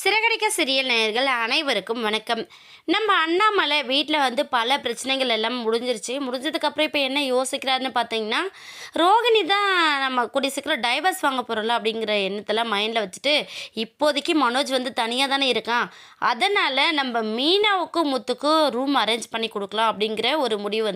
Siragadikka serial நேயர்கள் அனைவருக்கும் வணக்கம். நம்ம அண்ணாமலை வீட்டில் பல பிரச்சனைகள் எல்லாம் முடிஞ்சதுக்கப்புறம் இப்போ என்ன யோசிக்கிறாருன்னு பார்த்தீங்கன்னா, ரோகிணி தான் நம்ம கூடிய சீக்கிரம் டைவர்ஸ் வாங்க போகிறோம்ல அப்படிங்கிற எண்ணத்தெல்லாம் மைண்டில் வச்சுட்டு, இப்போதைக்கு மனோஜ் தனியாக தானே இருக்கான், அதனால் நம்ம மீனாவுக்கும் முத்துக்கும் ரூம் அரேஞ்ச் பண்ணி கொடுக்கலாம் அப்படிங்கிற ஒரு முடிவு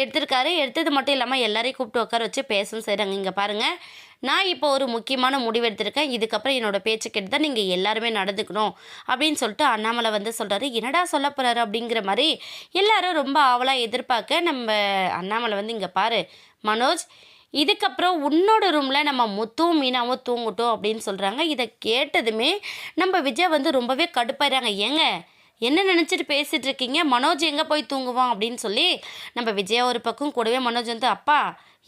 எடுத்திருக்காரு. எடுத்தது மட்டும் இல்லாமல் எல்லாரையும் கூப்பிட்டு உட்கார வச்சு பேசவும் செய்கிறாங்க. இங்கே பாருங்கள், நான் இப்போ ஒரு முக்கியமான முடிவு எடுத்திருக்கேன். இதுக்கப்புறம் என்னோடய பேச்சு கேட்டு தான் நீங்கள் எல்லாருமே நடந்துக்கணும் அப்படின்னு சொல்லிட்டு அண்ணாமலை சொல்கிறாரு. என்னடா சொல்ல போகிறாரு அப்படிங்கிற மாதிரி எல்லாரும் ரொம்ப ஆவலாக எதிர்பார்க்க, நம்ம அண்ணாமலை இங்கே பாரு மனோஜ், இதுக்கப்புறம் உன்னோட ரூமில் நம்ம முத்துவும் மீனாவும் தூங்கட்டும் அப்படின்னு சொல்கிறாங்க. இதை கேட்டதுமே நம்ம விஜய் ரொம்பவே கடுப்பாயிறாங்க. ஏங்க என்ன நினச்சிட்டு பேசிகிட்டு இருக்கீங்க, மனோஜ் எங்கே போய் தூங்குவான் அப்படின்னு சொல்லி நம்ம விஜயா ஒரு பக்கம் கூடவே மனோஜ் அப்பா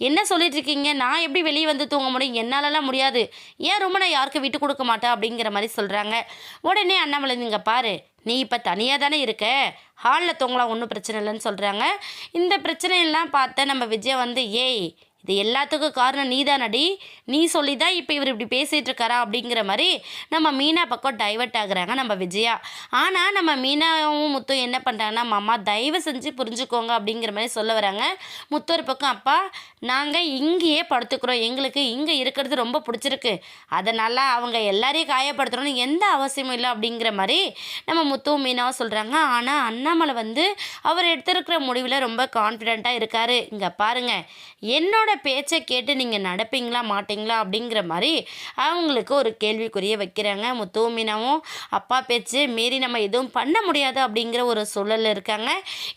என்ன சொல்லிட்டு இருக்கீங்க, நான் எப்படி வெளியே தூங்க முடியும், என்னாலலாம் முடியாது, ஏன் ரொம்ப நான் யாருக்கும் விட்டு கொடுக்க மாட்டேன் அப்படிங்கிற மாதிரி சொல்கிறாங்க. உடனே அண்ணாமலை இங்கே பாரு, நீ இப்போ தனியாக தானே இருக்க, ஹாலில் தூங்கலாம், ஒன்றும் பிரச்சனை இல்லைன்னு சொல்கிறாங்க. இந்த பிரச்சனையெல்லாம் பார்த்த நம்ம விஜய் ஏய் இது எல்லாத்துக்கும் காரணம் நீ தானடி, நீ சொல்லி தான் இப்போ இவர் இப்படி பேசிகிட்டு இருக்காரா அப்படிங்கிற மாதிரி நம்ம மீனா பக்கம் டைவர்ட் ஆகுறாங்க நம்ம விஜயா. ஆனால் நம்ம மீனாவும் முத்தும் என்ன பண்ணுறாங்கன்னா, மாமா தயவு செஞ்சு புரிஞ்சுக்கோங்க அப்படிங்கிற மாதிரி சொல்ல வராங்க. முத்து ஒரு பக்கம், அப்பா நாங்கள் இங்கேயே படுத்துக்கிறோம், எங்களுக்கு இங்கே இருக்கிறது ரொம்ப பிடிச்சிருக்கு, அதனால் அவங்க எல்லாரையும் காயப்படுத்துகிறோன்னு எந்த அவசியமும் இல்லை அப்படிங்கிற மாதிரி நம்ம முத்துவும் மீனாவும் சொல்கிறாங்க. ஆனால் அண்ணாமலை அவர் எடுத்திருக்கிற முடிவில் ரொம்ப கான்ஃபிடெண்ட்டாக இருக்கார். இங்கே பாருங்கள், என்னோட பேச்சை கேட்டு நீங்கள் நடப்பீங்களா மாட்டிங்களா அப்படிங்கிற மாதிரி அவங்களுக்கு ஒரு கேள்விக்குரிய வைக்கிறாங்க. முத்துவும் மீனாவும் அப்பா பேச்சு மீறி நம்ம எதுவும் பண்ண முடியாது அப்படிங்கிற ஒரு சூழலில் இருக்காங்க.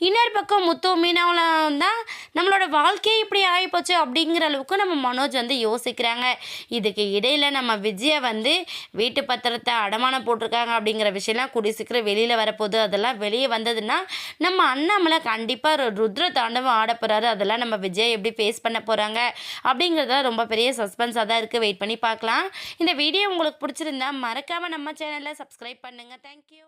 இன்னொரு பக்கம் முத்துவும் மீனாவில் தான் நம்மளோட வாழ்க்கையே இப்படி ஆகிப்போச்சு அப்படிங்கிற அளவுக்கு நம்ம மனோஜ் யோசிக்கிறாங்க. இதுக்கு இடையில் நம்ம விஜயை வீட்டு பத்திரத்தை அடமானம் போட்டிருக்காங்க அப்படிங்கிற விஷயம்லாம் கூடிய சீக்கிரம் வெளியில் வரப்போகுது. அதெல்லாம் வெளியே வந்ததுன்னா நம்ம அண்ணாமலை கண்டிப்பாக ருத்ர தாண்டவம் ஆட போகிறாரு. அதெல்லாம் நம்ம விஜய் எப்படி ஃபேஸ் பண்ண போகிறாங்க அப்படிங்கிறத ரொம்ப பெரிய சஸ்பென்ஸாக தான் இருக்குது. வெயிட் பண்ணி பார்க்கலாம். இந்த வீடியோ உங்களுக்கு பிடிச்சிருந்தா மறக்காமல் நம்ம சேனலை சப்ஸ்கிரைப் பண்ணுங்கள். தேங்க்யூ.